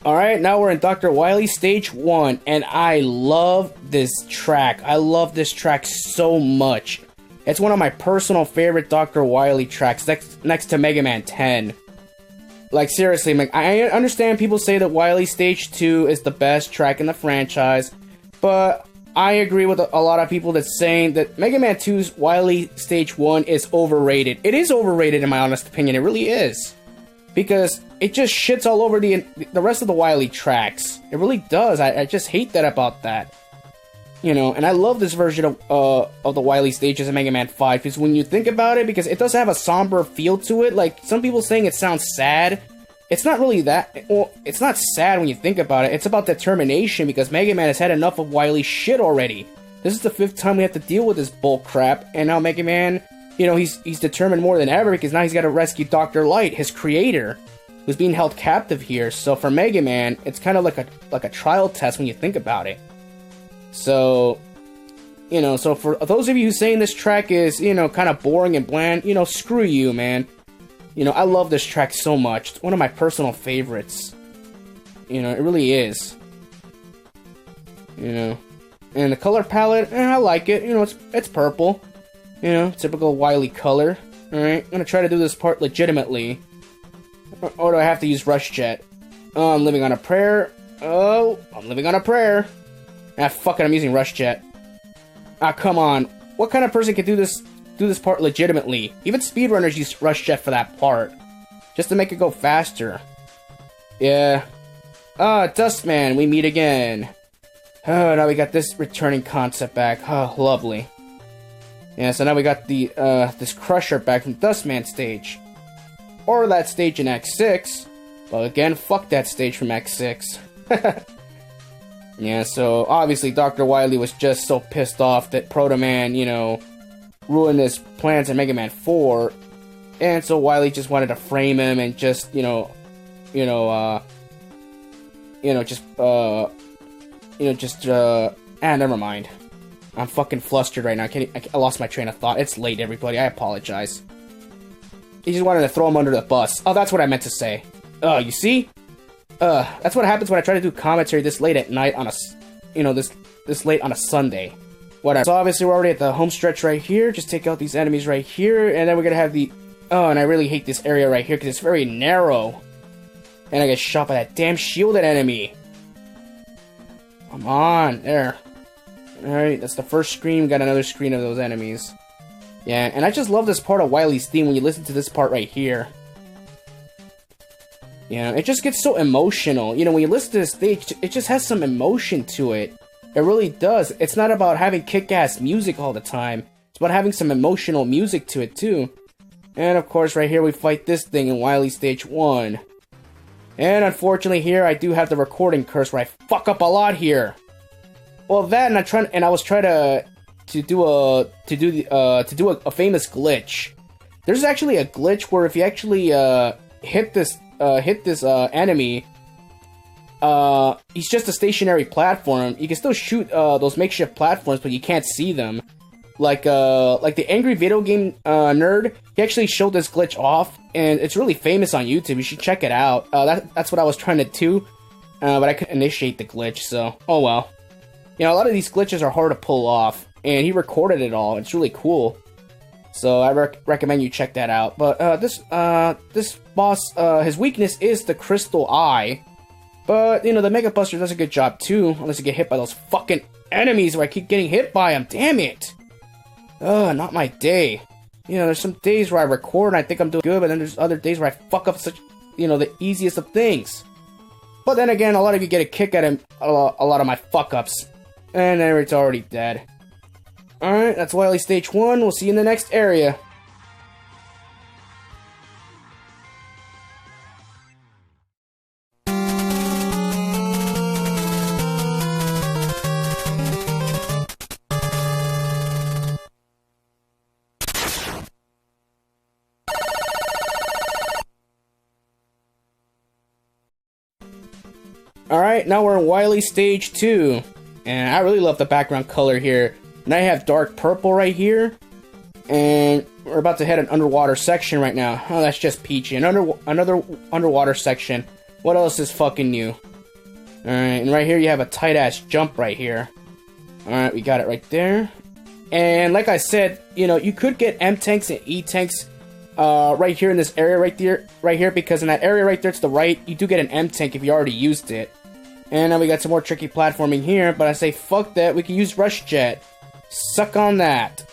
Alright, now we're in Dr. Wily Stage 1, and I love this track. I love this track so much. It's one of my personal favorite Dr. Wily tracks, next to Megaman 10. Like, seriously, I understand people say that Wily Stage 2 is the best track in the franchise, but I agree with a lot of people that's saying that Mega Man 2's Wily Stage 1 is overrated. It is overrated in my honest opinion, it really is. Because it just shits all over the rest of the Wily tracks. It really does. I just hate that about that. You know, and I love this version of the Wily stages in Mega Man 5, because when you think about it, because it does have a somber feel to it, like, some people saying it sounds sad. It's not really that, well, it's not sad when you think about it, it's about determination, because Mega Man has had enough of Wily shit already. This is the 5th time we have to deal with this bull crap, and now Mega Man, you know, he's determined more than ever, because now he's got to rescue Dr. Light, his creator, who's being held captive here. So for Mega Man, it's kind of like a trial test when you think about it. So, you know, so for those of you who saying this track is, you know, kind of boring and bland, you know, screw you, man. You know, I love this track so much. It's one of my personal favorites. You know, it really is. You know, and the color palette, I like it. You know, it's purple. You know, typical Wily color. Alright, I'm gonna try to do this part legitimately. Or do I have to use Rush Jet? Oh, I'm living on a prayer. Oh, I'm living on a prayer. Ah, fuck it, I'm using Rush Jet. Ah, come on. What kind of person can do this part legitimately? Even speedrunners use Rush Jet for that part. Just to make it go faster. Yeah. Ah, Dustman, we meet again. Oh, now we got this returning concept back. Oh, lovely. Yeah, so now we got the, this Crusher back from Dustman stage. Or that stage in Act 6. But again, fuck that stage from Act 6. Yeah, so obviously Dr. Wily was just so pissed off that Proto Man, you know, ruined his plans in Mega Man 4. And so Wily just wanted to frame him and just, never mind. I'm fucking flustered right now. I lost my train of thought. It's late, everybody. I apologize. He just wanted to throw him under the bus. Oh, that's what I meant to say. You see? That's what happens when I try to do commentary this late at night on a, this late on a Sunday. Whatever. So obviously we're already at the home stretch right here. Just take out these enemies right here, and then we're gonna have the... Oh, and I really hate this area right here because it's very narrow. And I get shot by that damn shielded enemy. Come on, there. Alright, that's the first screen. We got another screen of those enemies. Yeah, and I just love this part of Wily's theme when you listen to this part right here. Yeah, it just gets so emotional. You know, when you listen to this stage, it just has some emotion to it. It really does. It's not about having kick-ass music all the time. It's about having some emotional music to it, too. And, of course, right here we fight this thing in Wily Stage 1. And, unfortunately, here I do have the recording curse where I fuck up a lot here. Well, that, and I was trying to do a famous glitch. There's actually a glitch where if you actually hit this enemy, he's just a stationary platform. You can still shoot those makeshift platforms, but you can't see them. Like the Angry Video Game Nerd, he actually showed this glitch off, and it's really famous on YouTube. You should check it out. That's what I was trying to do, but I couldn't initiate the glitch, so oh well. You know, a lot of these glitches are hard to pull off, and he recorded it all. It's really cool. So I recommend you check that out. But this boss, his weakness is the Crystal Eye. But, you know, the Mega Buster does a good job too, unless you get hit by those fucking enemies where I keep getting hit by them. Damn it! Ugh, not my day. You know, there's some days where I record and I think I'm doing good, but then there's other days where I fuck up such, you know, the easiest of things. But then again, a lot of you get a kick at a lot of my fuck-ups. And there it's already dead. Alright, that's Wily Stage 1. We'll see you in the next area. Alright, now we're in Wily Stage 2. And I really love the background color here. And I have dark purple right here. And we're about to hit an underwater section right now. Oh, that's just peachy. Another underwater section. What else is fucking new? Alright, and right here you have a tight-ass jump right here. Alright, we got it right there. And like I said, you know, you could get M-tanks and E-tanks right here in this area right here, because in that area right there to the right, you do get an M-tank if you already used it. And then we got some more tricky platforming here, but I say fuck that, we can use Rush Jet. Suck on that.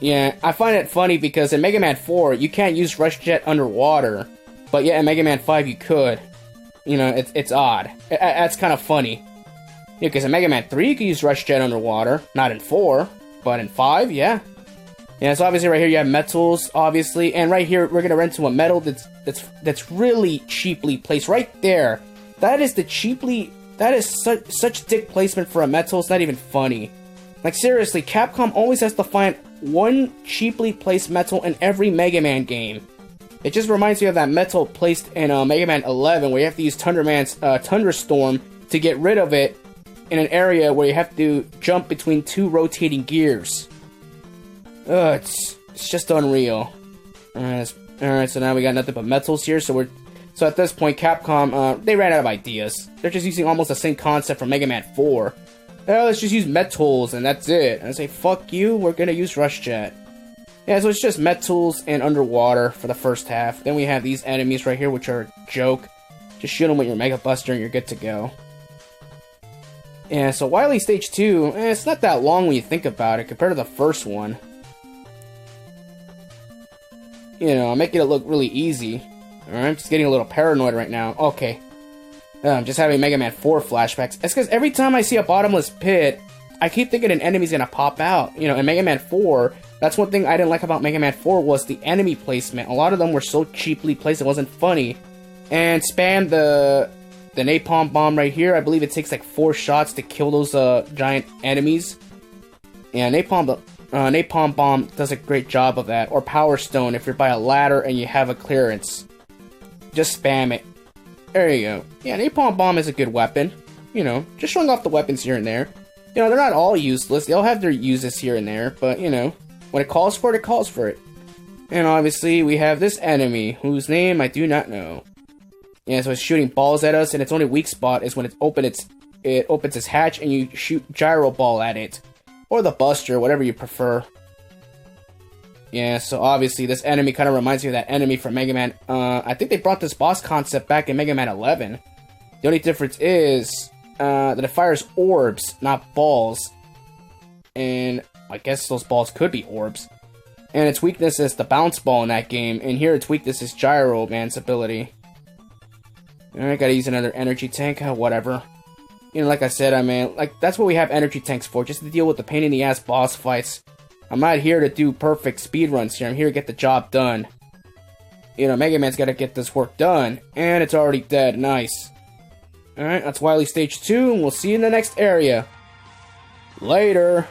Yeah, I find it funny because in Mega Man 4, you can't use Rush Jet underwater, but yeah, in Mega Man 5 you could. You know, it's odd. That's kind of funny. Yeah, because in Mega Man 3 you can use Rush Jet underwater, not in 4, but in 5, yeah. Yeah, so obviously right here you have metals, obviously, and right here we're gonna run into a metal that's really cheaply placed right there. That is such dick placement for a metal, it's not even funny. Like seriously, Capcom always has to find one cheaply placed metal in every Mega Man game. It just reminds me of that metal placed in Mega Man 11 where you have to use Thunderstorm to get rid of it in an area where you have to jump between two rotating gears. It's just unreal. Alright, so now we got nothing but metals here, so at this point, Capcom, they ran out of ideas. They're just using almost the same concept from Mega Man 4. Let's just use metals, and that's it. And I say, fuck you, we're gonna use Rush Jet. Yeah, so it's just metals and underwater for the first half. Then we have these enemies right here, which are a joke. Just shoot them with your Mega Buster and you're good to go. Yeah, so Wily Stage 2, it's not that long when you think about it, compared to the first one. You know, I'm making it look really easy. Alright, I'm just getting a little paranoid right now. Okay. I'm just having Mega Man 4 flashbacks. It's because every time I see a bottomless pit, I keep thinking an enemy's gonna pop out. You know, in Mega Man 4, that's one thing I didn't like about Mega Man 4 was the enemy placement. A lot of them were so cheaply placed, it wasn't funny. And spam the napalm bomb right here. I believe it takes like 4 shots to kill those giant enemies. Yeah, napalm bomb does a great job of that. Or Power Stone if you're by a ladder and you have a clearance. Just spam it. There you go. Yeah, napalm bomb is a good weapon. You know, just showing off the weapons here and there. You know, they're not all useless. They all have their uses here and there. But, you know, when it calls for it, it calls for it. And obviously, we have this enemy, whose name I do not know. Yeah, so it's shooting balls at us, and its only weak spot is when it opens its hatch and you shoot gyro ball at it. Or the Buster, whatever you prefer. Yeah, so obviously this enemy kind of reminds me of that enemy from Mega Man. I think they brought this boss concept back in Mega Man 11. The only difference is that it fires orbs, not balls. And I guess those balls could be orbs. And its weakness is the bounce ball in that game. And here its weakness is Gyro Man's ability. Alright, gotta use another energy tank, whatever. You know, like I said, I mean, like, that's what we have energy tanks for, just to deal with the pain in the ass boss fights. I'm not here to do perfect speedruns here, I'm here to get the job done. You know, Mega Man's gotta get this work done, and it's already dead, nice. Alright, that's Wily Stage 2, and we'll see you in the next area. Later!